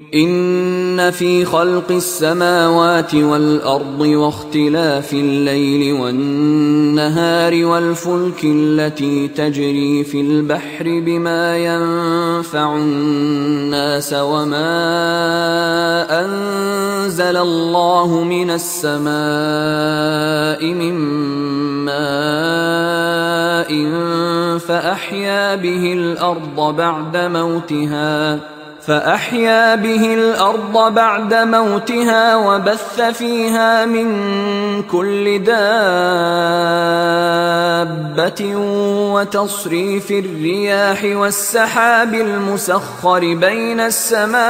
إن في خلق السماوات والأرض واختلاف الليل والنهار والفلك التي تجري في البحر بما ينفع الناس وما أنزل الله من السماء من ماء فأحيا به الأرض بعد موتها وبث فيها من كل دابة وتصريف الرياح والسحاب المسخر بين السماء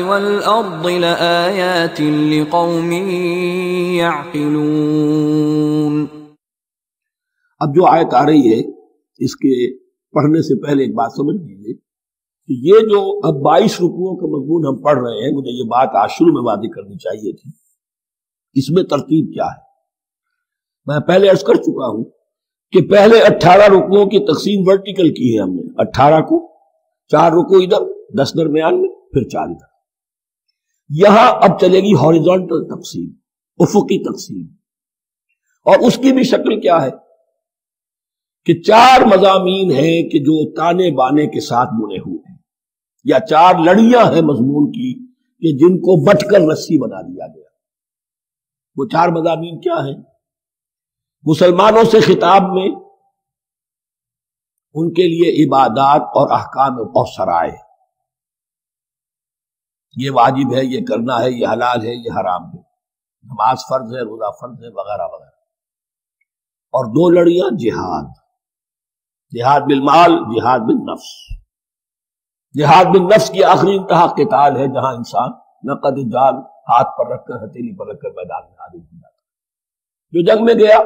والأرض لآيات لقوم يعقلون۔ اب جو آیت آ رہی ہے اس کے پڑھنے سے پہلے ایک بات سمجھ لیجیے کہ یہ جو اب 22 رکوعوں کا مضمون ہم پڑھ رہے ہیں، مجھے یہ بات آج شروع میں واضح کرنی چاہیے تھی۔ اس میں ترتیب کیا ہے؟ میں پہلے عرض کر چکا ہوں کہ پہلے 18 رکوعوں کی تقسیم ورٹیکل کی ہے ہم نے، 18 کو 4 رکوع ادھر، 10 درمیان میں، پھر 4 ادھر۔ یہاں اب چلے گی ہاریزونٹل تقسیم، افقی تقسیم، اور اس کی بھی شکل کیا ہے کہ 4 مضامین ہیں کہ جو تانے بانے کے ساتھ بنے ہوئے ہیں، یا 4 لڑیاں ہیں مضمون کی کہ جن کو بٹ کر رسی بنا دیا گیا۔ وہ 4 مضامین کیا ہیں؟ مسلمانوں سے خطاب میں ان کے لیے عبادات اور احکام اور شرائع، یہ واجب ہے، یہ کرنا ہے، یہ حلال ہے، یہ حرام ہے، نماز فرض ہے، روزہ فرض ہے، وغیرہ وغیرہ۔ اور 2 لڑیاں جہاد بالمال، جہاد بالنفس۔ جہاد بالنفس کی آخری انتہا قتال ہے، جہاں انسان نقد جال ہاتھ پر رکھ کر، ہتھیلی پر رکھ کر میدان میں حاضر ہو جاتا ہے۔ جو جنگ میں گیا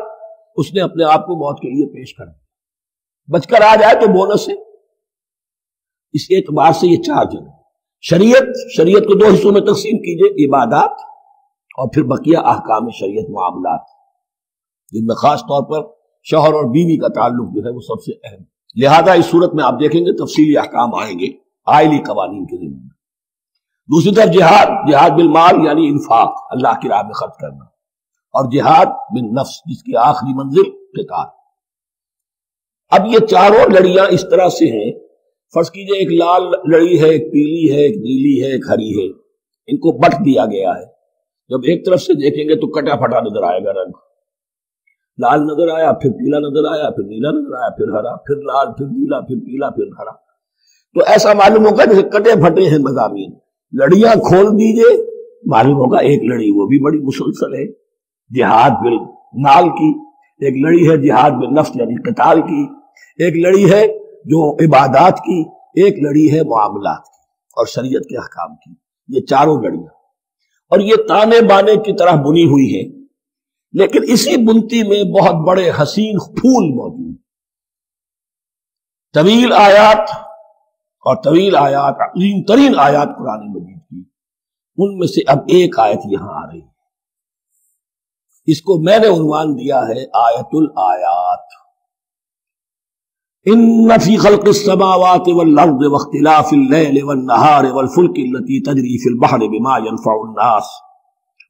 اس نے اپنے آپ کو موت کے لیے پیش کر دیا، بچ کر آ جائے تو بونس ہے۔ اس اعتبار سے یہ 4 جنگ۔ شریعت کو 2 حصوں میں تقسیم کیجئے، عبادات اور پھر بقیہ احکام شریعت، معاملات، جن میں خاص طور پر شوہر اور بیوی کا تعلق جو ہے وہ سب سے اہم۔ لہذا اس صورت میں آپ دیکھیں گے تفصیلی احکام آئیں گے آئلی قوانین کے ذمہ میں۔ دوسری طرف جہاد بالمال یعنی انفاق، اللہ کی راہ میں خرچ کرنا، اور جہاد بالنفس جس کی آخری منزل قتال۔ اب یہ 4 لڑیاں اس طرح سے ہیں، فرض کیجئے ایک لال لڑی ہے، ایک پیلی ہے، ایک نیلی ہے، ایک ہری ہے، ان کو بٹ دیا گیا ہے۔ جب ایک طرف سے دیکھیں گے تو کٹا پھٹا نظر آئے گا، رنگ لال نظر آیا، پھر پیلا نظر آیا، پھر نیلا نظر آیا، پھر ہرا، پھر لال، پھر نیلا، پھر پیلا، پھر ہرا۔ تو ایسا معلوم ہوگا جیسے کٹے پھٹے ہیں مضامین۔ لڑیاں کھول دیجئے، معلوم ہوگا ایک لڑی وہ بھی بڑی مسلسل ہے، جہاد بالمال کی، ایک لڑی ہے جہاد بالنفس یعنی قتال کی، ایک لڑی ہے جو عبادات کی، ایک لڑی ہے معاملات کی اور شریعت کے احکام کی۔ یہ 4 لڑیاں، اور یہ تانے بانے کی طرح بنی ہوئی ہیں، لیکن اسی بنتی میں بہت بڑے حسین پھول موجود، طویل آیات عظیم ترین آیات قرآن مجید کی۔ ان میں سے اب ایک آیت یہاں آ رہی ہے، اس کو میں نے عنوان دیا ہے آیت الآیات۔ ان فی خلق السماوات والارض واختلاف اللیل والنہار والفلک التي تجری فی البحر بما ينفع الناس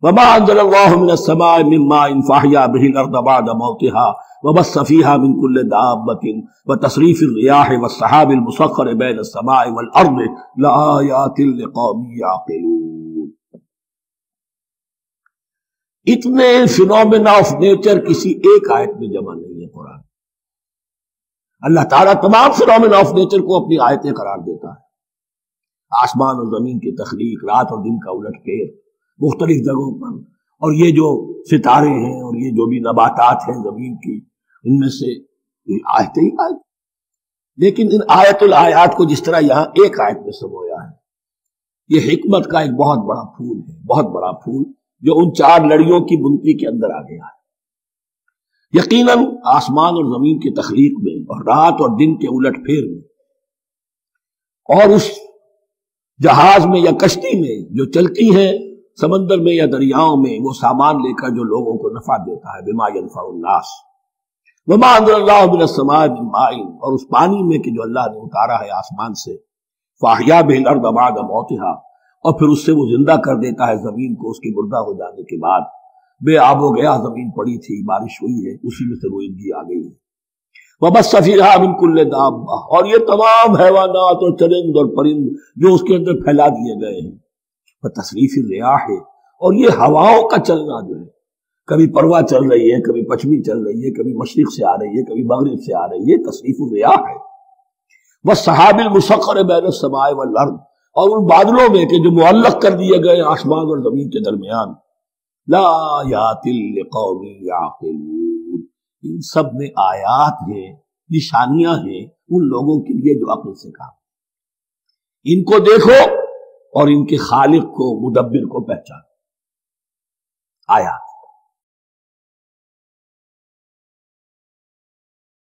وما انزل الله من السماء من ماء فاحيا به الارض بعد موتها وبث فيها من كل دابة وتصريف الرياح والسحاب المسخر بين السماء والارض لآيات لقوم يعقلون۔ اتنے فینومینا آف نیچر کسی ایک آیت میں جمع نہیں ہے قرآن۔ اللہ تعالیٰ تمام فینومینا آف نیچر کو اپنی آیتیں قرار دیتا ہے، آسمان اور زمین کی تخلیق، رات اور دن کا الٹ پھیر مختلف جگہوں پر، اور یہ جو ستارے ہیں اور یہ جو بھی نباتات ہیں زمین کی، ان میں سے آیتیں ہی آیت۔ لیکن ان آیت الآیات کو جس طرح یہاں ایک آیت میں سمویا ہے، یہ حکمت کا ایک بہت بڑا پھول ہے، بہت بڑا پھول جو ان 4 لڑیوں کی بنتی کے اندر آ گیا ہے۔ یقیناً آسمان اور زمین کی تخلیق میں اور رات اور دن کے الٹ پھیر میں، اور اس جہاز میں یا کشتی میں جو چلتی ہیں سمندر میں یا دریاؤں میں، وہ سامان لے کر جو لوگوں کو نفع دیتا ہے، بما ينفع الناس، وما انزل اللہ من السماء من ماء، اور اس پانی میں کہ جو اللہ نے اتارا ہے آسمان سے، فاحیا بہ الارض بعد موتها، اور پھر اس سے وہ زندہ کر دیتا ہے زمین کو اس کے مردہ ہو جانے کے بعد. بے آب و گیا زمین پڑی تھی، بارش ہوئی ہے، اسی میں سے روئندگی آ گئی ہے. وبث فیہا من کل دابہ، اور یہ تمام حیوانات اور چرند اور پرند جو اس کے اندر پھیلا دیے گئے ہیں. وتصریف الریاح، اور یہ ہواؤں کا چلنا جو ہے، کبھی پروا چل رہی ہے، کبھی پچھمی چل رہی ہے، کبھی مشرق سے آ رہی ہے، کبھی مغرب سے آ رہی ہے، تصریف الریاح ہے. والسحاب المسخر بین السماء والارض، اور ان بادلوں میں کہ جو معلق کر دیے گئے آسمان اور زمین کے درمیان. لآیات لقوم یعقلون، ان سب میں آیات ہیں، نشانیاں ہیں ان لوگوں کے لیے جو عقل سے کام. ان کو دیکھو اور ان کے خالق کو، مدبر کو پہچانو. آیات